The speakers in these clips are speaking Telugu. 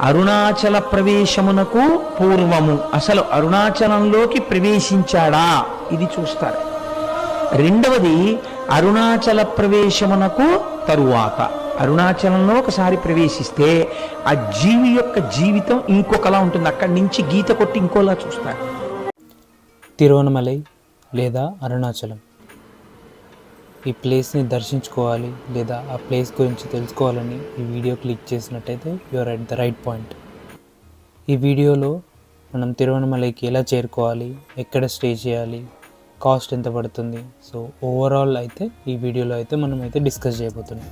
అరుణాచల ప్రవేశమునకు పూర్వము అసలు అరుణాచలంలోకి ప్రవేశించాడా ఇది చూస్తారు. రెండవది అరుణాచల ప్రవేశమునకు తరువాత. అరుణాచలంలో ఒకసారి ప్రవేశిస్తే ఆ జీవి యొక్క జీవితం ఇంకొకలా ఉంటుంది. అక్కడి నుంచి గీత కొట్టి ఇంకోలా చూస్తారు. తిరువనమలై లేదా అరుణాచలం, ఈ ప్లేస్ని దర్శించుకోవాలి లేదా ఆ ప్లేస్ గురించి తెలుసుకోవాలని ఈ వీడియో క్లిక్ చేసినట్టయితే you are at the right point. ఈ వీడియోలో మనం తిరువనమలైకి ఎలా చేరుకోవాలి, ఎక్కడ స్టే చేయాలి, కాస్ట్ ఎంత పడుతుంది, సో ఓవరాల్ అయితే ఈ వీడియోలో అయితే మనం అయితే డిస్కస్ చేయబోతున్నాం.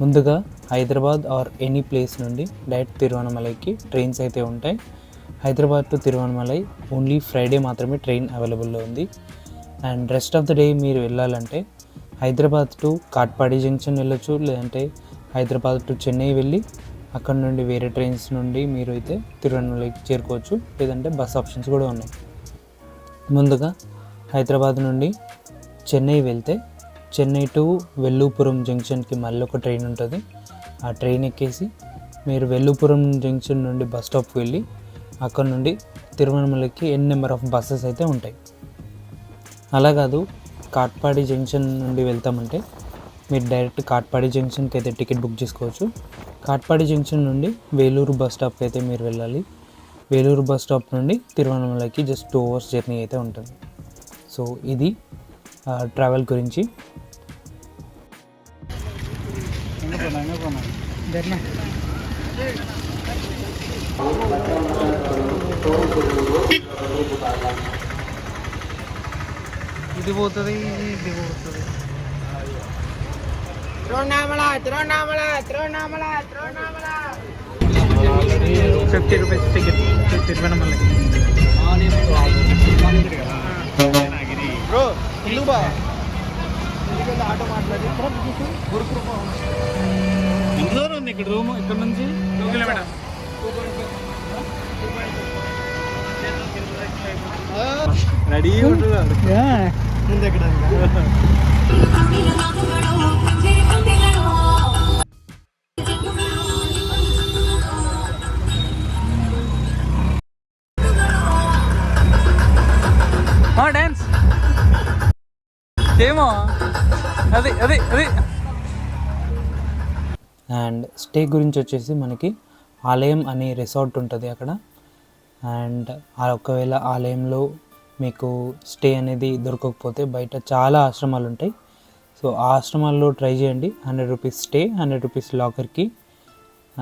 ముందుగా హైదరాబాద్ ఆర్ ఎనీ ప్లేస్ నుండి డైరెక్ట్ తిరువనమలైకి ట్రైన్స్ అయితే ఉంటాయి. Hyderabad to Tiruvannamalai only Friday మాత్రమే ట్రైన్ అవైలబుల్లో ఉంది. And rest of the day మీరు వెళ్ళాలంటే హైదరాబాద్ టు కాట్పాడి జంక్షన్ వెళ్ళొచ్చు, లేదంటే హైదరాబాద్ టు చెన్నై వెళ్ళి అక్కడ నుండి వేరే ట్రైన్స్ నుండి మీరు అయితే తిరువనమలైకి చేరుకోవచ్చు, లేదంటే బస్ ఆప్షన్స్ కూడా ఉన్నాయి. ముందుగా హైదరాబాద్ నుండి చెన్నై వెళ్తే చెన్నై టు వెల్లూపురం జంక్షన్కి మళ్ళీ ఒక ట్రైన్ ఉంటుంది. ఆ ట్రైన్ ఎక్కేసి మీరు వెల్లూపురం జంక్షన్ నుండి బస్ స్టాప్కి వెళ్ళి అక్కడ నుండి తిరువనమలైకి నెంబర్ ఆఫ్ బస్సెస్ అయితే ఉంటాయి. అలా కాదు కాట్పాడి జంక్షన్ నుండి వెళ్తామంటే మీరు డైరెక్ట్ కాట్పాడి జంక్షన్కి అయితే టికెట్ బుక్ చేసుకోవచ్చు. కాట్పాడి జంక్షన్ నుండి వేలూరు బస్ స్టాప్కి అయితే మీరు వెళ్ళాలి. వేలూరు బస్ స్టాప్ నుండి తిరువనమలైకి జస్ట్ 2 hours జర్నీ అయితే ఉంటుంది. సో ఇది ట్రావెల్ గురించి. ఇది పోతుంది, ఇది పోతుంది. ₹50 టికెట్ తిరువనమలై. ఆటో మాట్లాడి ఎంత దూరం ఉంది ఇక్కడ రూమ్? ఇక్కడ నుంచి 2 kilometers. రెడీ ఉంటుంది ముందు ఎక్కడ డాన్స్ ఏమో అది అది అది. అండ్ స్టే గురించి వచ్చేసి మనకి ఆలయం అనే రిసార్ట్ ఉంటుంది అక్కడ. అండ్ ఒకవేళ ఆలయంలో మీకు స్టే అనేది దొరకకపోతే బయట చాలా ఆశ్రమాలు ఉంటాయి. సో ఆ ఆశ్రమాల్లో ట్రై చేయండి. ₹100 స్టే, ₹100 లాకర్కి.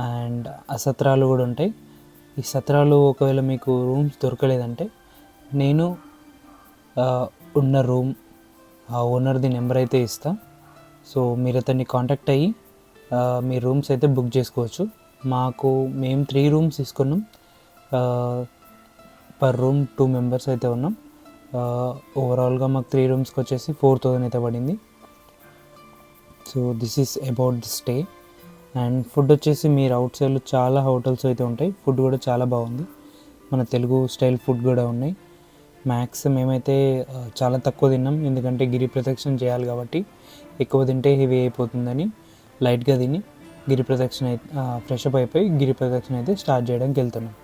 అండ్ ఆ సత్రాలు కూడా ఉంటాయి. ఈ సత్రాలు ఒకవేళ మీకు రూమ్స్ దొరకలేదంటే నేను ఉన్న రూమ్ ఆ ఓనర్ది నెంబర్ అయితే ఇస్తా. సో మీరు అతన్ని కాంటాక్ట్ అయ్యి మీ రూమ్స్ అయితే బుక్ చేసుకోవచ్చు. మేము 3 rooms తీసుకున్నాం. పర్ రూమ్ 2 members అయితే ఉన్నాం. ఓవరాల్గా మాకు 3 roomsకి వచ్చేసి 4,000 అయితే పడింది. So this is about the stay. And food వచ్చేసి మీరు అవుట్ సైడ్లో చాలా హోటల్స్ అయితే ఉంటాయి. ఫుడ్ కూడా చాలా బాగుంది. మన తెలుగు స్టైల్ ఫుడ్ కూడా ఉన్నాయి. మ్యాక్స్ మేమైతే చాలా తక్కువ తిన్నాం, ఎందుకంటే గిరి ప్రదక్షిణ చేయాలి కాబట్టి. ఎక్కువ తింటే హెవీ అయిపోతుందని లైట్గా తిని గిరి ప్రదక్షిణ అయితే ఫ్రెష్ అప్ అయిపోయి గిరి ప్రదక్షిణ అయితే స్టార్ట్ చేయడానికి వెళ్తున్నాం.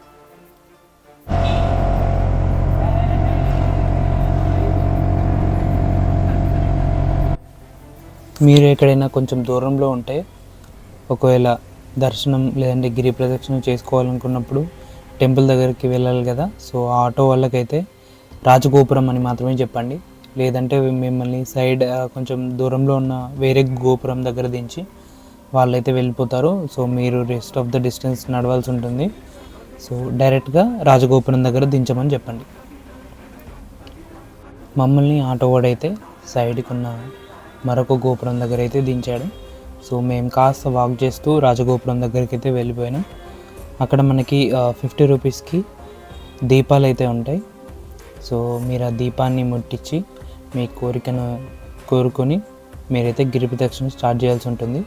మీరు ఎక్కడైనా కొంచెం దూరంలో ఉంటే ఒకవేళ దర్శనం లేదంటే గిరి ప్రదక్షిణ చేసుకోవాలనుకున్నప్పుడు టెంపుల్ దగ్గరికి వెళ్ళాలి కదా. సో ఆటో వాళ్ళకైతే రాజగోపురం అని మాత్రమే చెప్పండి, లేదంటే మిమ్మల్ని సైడ్ కొంచెం దూరంలో ఉన్న వేరే గోపురం దగ్గర దించి వాళ్ళైతే వెళ్ళిపోతారు. సో మీరు రెస్ట్ ఆఫ్ ద డిస్టెన్స్ నడవాల్సి ఉంటుంది. సో డైరెక్ట్గా రాజగోపురం దగ్గర దించమని చెప్పండి. మమ్మల్ని ఆటో వాడైతే సైడ్కి ఉన్న మరొక గోపురం దగ్గర అయితే దించాడు. సో మేము కాస్త వాక్ చేస్తూ రాజగోపురం దగ్గరికి అయితే వెళ్ళిపోయినాం. అక్కడ మనకి ₹50కి దీపాలు అయితే ఉంటాయి. సో మీరు ఆ దీపాన్ని ముట్టించి మీ కోరికను కోరుకొని మీరైతే గిరి ప్రదక్షిణ స్టార్ట్ చేయాల్సి ఉంటుంది.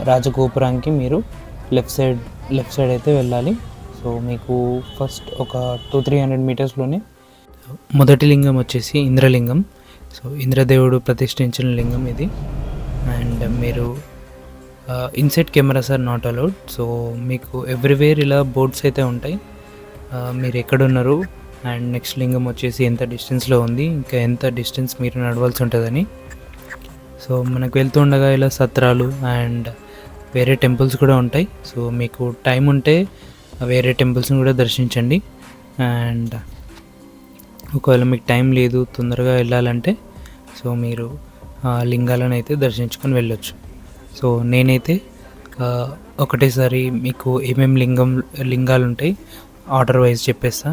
రాజగోపురానికి మీరు లెఫ్ట్ సైడ్ అయితే వెళ్ళాలి. సో మీకు ఫస్ట్ ఒక 200-300 మీటర్స్లోనే మొదటి లింగం వచ్చేసి ఇంద్రలింగం. సో ఇంద్రదేవుడు ప్రతిష్ఠించిన లింగం ఇది. అండ్ మీరు inside cameras are not allowed. So మీకు ఎవ్రీవేర్ ఇలా బోర్డ్స్ అయితే ఉంటాయి, మీరు ఎక్కడున్నారు అండ్ నెక్స్ట్ లింగం వచ్చేసి ఎంత డిస్టెన్స్లో ఉంది, ఇంకా ఎంత డిస్టెన్స్ మీరు నడవాల్సి ఉంటుందని. సో మనకు వెళ్తుండగా ఇలా సత్రాలు అండ్ వేరే టెంపుల్స్ కూడా ఉంటాయి. సో మీకు టైం ఉంటే వేరే టెంపుల్స్ని కూడా దర్శించండి. అండ్ ఒకవేళ మీకు టైం లేదు, తొందరగా వెళ్ళాలంటే సో మీరు లింగాలను అయితే దర్శించుకొని వెళ్ళొచ్చు. సో నేనైతే ఒకటేసారి మీకు ఏమేమి లింగాలు ఉంటాయి ఆర్డర్ వైజ్ చెప్పేస్తా.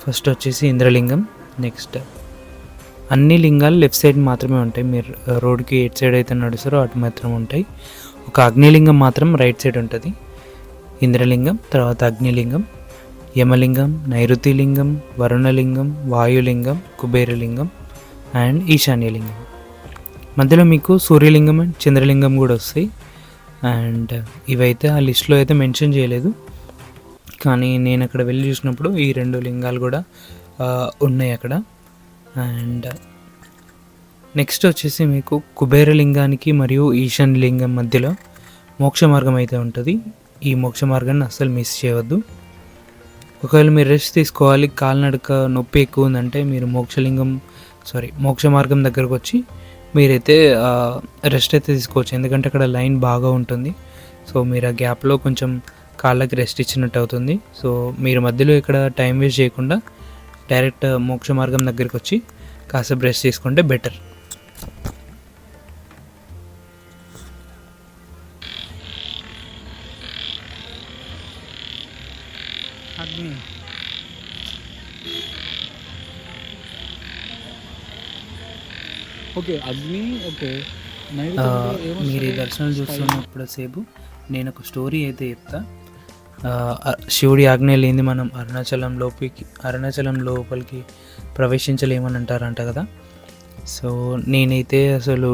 ఫస్ట్ వచ్చేసి ఇంద్రలింగం. నెక్స్ట్ అన్ని లింగాలు లెఫ్ట్ సైడ్ మాత్రమే ఉంటాయి, మీరు రోడ్కి ఎటు సైడ్ అయితే నడుస్తారో అటు మాత్రం ఉంటాయి. ఒక అగ్నిలింగం మాత్రం రైట్ సైడ్ ఉంటుంది. ఇంద్రలింగం, తర్వాత అగ్నిలింగం, యమలింగం, నైరుతిలింగం, వరుణలింగం, వాయులింగం, కుబేరలింగం అండ్ ఈశాన్యలింగం. మధ్యలో మీకు సూర్యలింగం అండ్ చంద్రలింగం కూడా వస్తాయి. అండ్ ఇవైతే ఆ లిస్ట్లో అయితే మెన్షన్ చేయలేదు, కానీ నేను అక్కడ వెళ్ళి చూసినప్పుడు ఈ 2 లింగాలు కూడా ఉన్నాయి అక్కడ. అండ్ నెక్స్ట్ వచ్చేసి మీకు కుబేరలింగానికి మరియు ఈశాన్యలింగం మధ్యలో మోక్ష మార్గం అయితే ఉంటుంది. ఈ మోక్ష మార్గాన్ని అస్సలు మిస్ చేయవద్దు. ఒకవేళ మీరు రెస్ట్ తీసుకోవాలి, కాలినడక నొప్పి ఎక్కువ ఉందంటే మీరు మోక్ష మార్గం దగ్గరకు వచ్చి మీరైతే రెస్ట్ అయితే తీసుకోవచ్చు, ఎందుకంటే అక్కడ లైన్ బాగా ఉంటుంది. సో మీరు ఆ గ్యాప్లో కొంచెం కాళ్ళకి రెస్ట్ ఇచ్చినట్టు అవుతుంది. సో మీరు మధ్యలో ఇక్కడ టైం వేస్ట్ చేయకుండా డైరెక్ట్ మోక్ష మార్గం దగ్గరికి వచ్చి కాసేపు రెస్ట్ తీసుకుంటే బెటర్. అగ్ని ఓకే, అగ్ని ఓకే. మీరు ఈ దర్శనం చూస్తున్నప్పుడు సేపు నేను ఒక స్టోరీ అయితే చెప్తా. శివుడి ఆజ్ఞ లేని మనం అరుణాచలం లోపలికి ప్రవేశించలేమని అంటారంట కదా. సో నేనైతే అసలు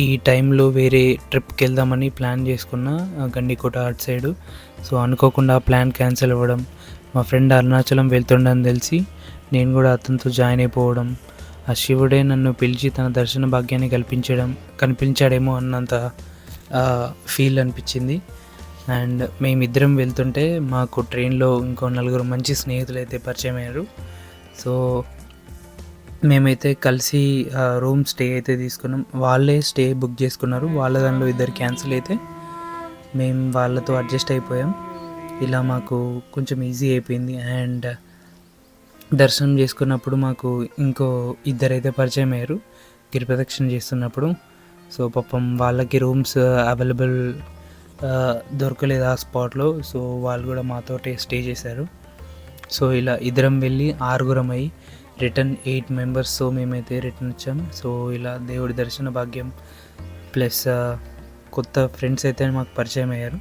ఈ టైంలో వేరే ట్రిప్కి వెళ్దామని ప్లాన్ చేసుకున్నా, గండికోట అటు సైడు. సో అనుకోకుండా ఆ ప్లాన్ క్యాన్సిల్ అవ్వడం, మా ఫ్రెండ్ అరుణాచలం వెళ్తుండని తెలిసి నేను కూడా అతనితో జాయిన్ అయిపోవడం, ఆ శివుడే నన్ను పిలిచి తన దర్శన భాగ్యాన్ని కనిపించాడేమో అన్నంత ఫీల్ అనిపించింది. అండ్ మేమిద్దరం వెళ్తుంటే మాకు ట్రైన్లో ఇంకో 4 మంచి స్నేహితులు అయితే పరిచయం అయ్యారు. సో మేమైతే కలిసి రూమ్ స్టే అయితే తీసుకున్నాం. వాళ్ళే స్టే బుక్ చేసుకున్నారు, వాళ్ళ దానిలో 2 క్యాన్సిల్ అయితే మేము వాళ్ళతో అడ్జస్ట్ అయిపోయాం. ఇలా మాకు కొంచెం ఈజీ అయిపోయింది. అండ్ దర్శనం చేసుకున్నప్పుడు మాకు ఇంకో 2 అయితే పరిచయం అయ్యారు గిరి ప్రదక్షిణ చేస్తున్నప్పుడు. సో పాపం వాళ్ళకి రూమ్స్ అవైలబుల్ దొరకలేదు ఆ స్పాట్లో. సో వాళ్ళు కూడా మాతో స్టే చేశారు. సో ఇలా ఇద్దరం వెళ్ళి 6 అయ్యి రిటర్న్ 8 మెంబర్స్. సో మేమైతే రిటర్న్ వచ్చాం. సో ఇలా దేవుడి దర్శన భాగ్యం ప్లస్ కొత్త ఫ్రెండ్స్ అయితే మాకు పరిచయం అయ్యారు.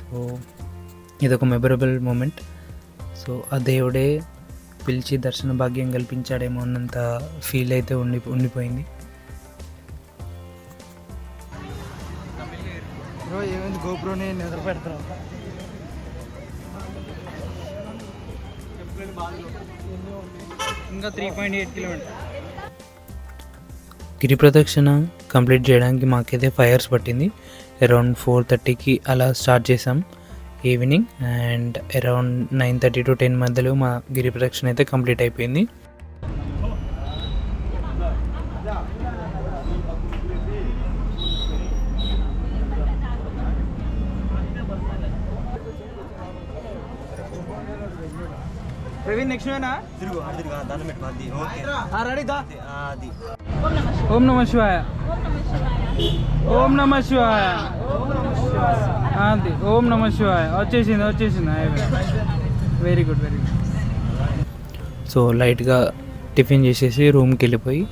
సో ఇదొక మెమరబుల్ మూమెంట్. సో ఆ దేవుడే పిలిచి దర్శన భాగ్యం కల్పించాడేమో అన్నంత ఫీల్ అయితే ఉండిపోయింది. ఏమైంది గోప్రోని నిద్ర పెడతారు. ఇంకా 3.8 కిలోమీటర్. గిరి ప్రదక్షిణ కంప్లీట్ చేయడానికి మాకైతే 5 hours పట్టింది. అరౌండ్ 4:30కి అలా స్టార్ట్ చేసాం ఈవినింగ్. అండ్ అరౌండ్ 9:30 to 10 మధ్యలో మా గిరి ప్రదక్షిణ అయితే కంప్లీట్ అయిపోయింది. ప్రవీణ్ నెక్స్ట్ వేనా తిరుగు దాన్ని పెట్టుకో అది ఓకే రెడీ దా. అది ఓం నమ శివాయ, ఓం నమ శివాయ, అది ఓం నమ శివాయ. వచ్చేసింది. Very good. సో లైట్గా టిఫిన్ చేసేసి రూమ్కి వెళ్ళిపోయి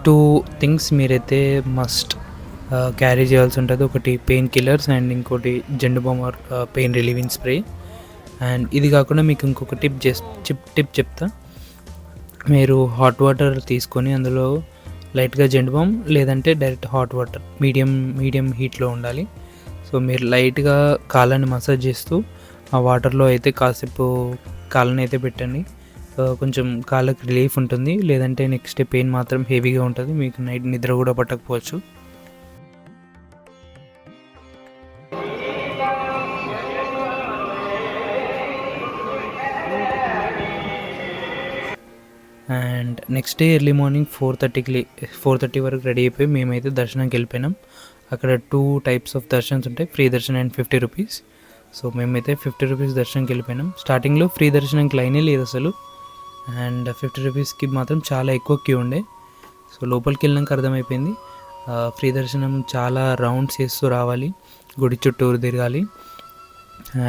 2 things మీరైతే మస్ట్ క్యారీ చేయాల్సి ఉంటుంది. ఒకటి పెయిన్ కిల్లర్స్ అండ్ ఇంకోటి Zandu balm pain relieving spray. And ఇది కాకుండా మీకు ఇంకొక టిప్ చెప్తా. మీరు హాట్ వాటర్ తీసుకొని అందులో లైట్గా జెండు బామ్ లేదంటే డైరెక్ట్ హాట్ వాటర్ మీడియం హీట్లో ఉండాలి. సో మీరు లైట్గా కాళ్ళని మసాజ్ చేస్తూ ఆ వాటర్లో అయితే కాసేపు కాళ్ళని అయితే పెట్టండి. కొంచెం కాళ్ళకి రిలీఫ్ ఉంటుంది. లేదంటే నెక్స్ట్ డే పెయిన్ మాత్రం హెవీగా ఉంటుంది, మీకు నైట్ నిద్ర కూడా పట్టకపోవచ్చు. And next day early morning 4:30 వరకు రెడీ అయిపోయి మేమైతే దర్శనంకి వెళ్ళిపోయినాం. అక్కడ 2 టైప్స్ ఆఫ్ దర్శన్స్ ఉంటాయి, free Darshan and 50 rupees. So మేమైతే 50 రూపీస్ దర్శనంకి వెళ్ళిపోయినాం. స్టార్టింగ్లో ఫ్రీ దర్శనంకి లైనే లేదు అసలు, అండ్ 50 రూపీస్కి మాత్రం చాలా ఎక్కువ క్యూ ఉండే. సో లోపలికి వెళ్ళినాక అర్థమైపోయింది, ఫ్రీ దర్శనం చాలా రౌండ్స్ వేస్తూ రావాలి, గుడి చుట్టూరు తిరగాలి.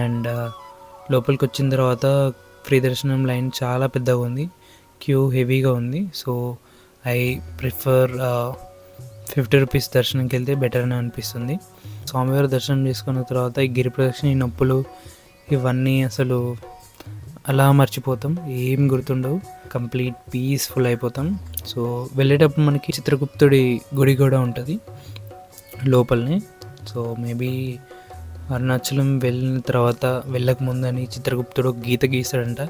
అండ్ లోపలికి వచ్చిన తర్వాత ఫ్రీ దర్శనం లైన్ చాలా పెద్దగా ఉంది, క్యూ హెవీగా ఉంది. సో ఐ ప్రిఫర్ 50 రూపీస్ దర్శనంకి వెళ్తే బెటర్ అని అనిపిస్తుంది. స్వామివారి దర్శనం చేసుకున్న తర్వాత ఈ గిరి ప్రదక్షిణ, ఈ నొప్పులు ఇవన్నీ అసలు అలా మర్చిపోతాం, ఏం గుర్తుండవు, కంప్లీట్ పీస్ఫుల్ అయిపోతాం. సో వెళ్ళేటప్పుడు మనకి చిత్రగుప్తుడి గుడి కూడా ఉంటుంది లోపలనే. సో మేబీ అరుణాచలం వెళ్ళిన తర్వాత వెళ్ళక ముందని చిత్రగుప్తుడు గీత గీస్తాడంట,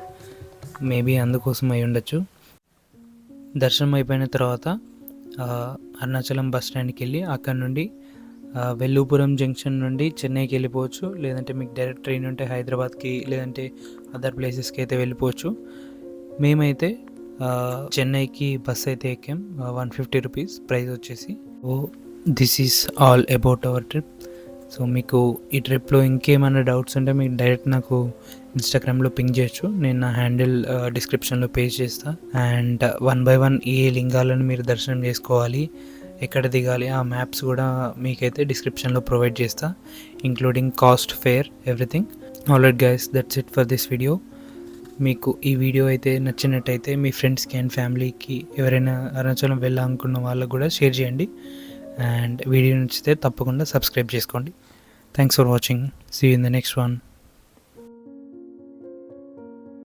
మేబీ అందుకోసం అయి ఉండొచ్చు. దర్శనం అయిపోయిన తర్వాత అరుణాచలం బస్ స్టాండ్కి వెళ్ళి అక్కడ నుండి వెల్లూపురం జంక్షన్ నుండి చెన్నైకి వెళ్ళిపోవచ్చు. లేదంటే మీకు డైరెక్ట్ ట్రైన్ ఉంటే హైదరాబాద్కి లేదంటే అదర్ ప్లేసెస్కి అయితే వెళ్ళిపోవచ్చు. మేమైతే చెన్నైకి బస్ అయితే ఎక్కాం, 150 రూపీస్ ప్రైస్ వచ్చేసి. So this is all about our trip. So మీకు ఈ ట్రిప్లో ఇంకేమైనా డౌట్స్ ఉంటే మీకు డైరెక్ట్ నాకు ఇన్స్టాగ్రామ్లో పింక్ చేయొచ్చు, నేను నా హ్యాండిల్ డిస్క్రిప్షన్లో పేజ్ చేస్తాను. అండ్ 1 by 1 ఏ లింగాలను మీరు దర్శనం చేసుకోవాలి, ఎక్కడ దిగాలి, ఆ మ్యాప్స్ కూడా మీకైతే డిస్క్రిప్షన్లో ప్రొవైడ్ చేస్తా, including cost, fair, everything. Alright guys, that's it for this video. మీకు ఈ వీడియో అయితే నచ్చినట్టయితే మీ ఫ్రెండ్స్కి అండ్ ఫ్యామిలీకి ఎవరైనా అరుణాచలం వెళ్ళాలనుకున్న వాళ్ళకు కూడా షేర్ చేయండి. అండ్ వీడియో నచ్చితే తప్పకుండా సబ్స్క్రైబ్ చేసుకోండి. Thanks for watching. See you in the next one.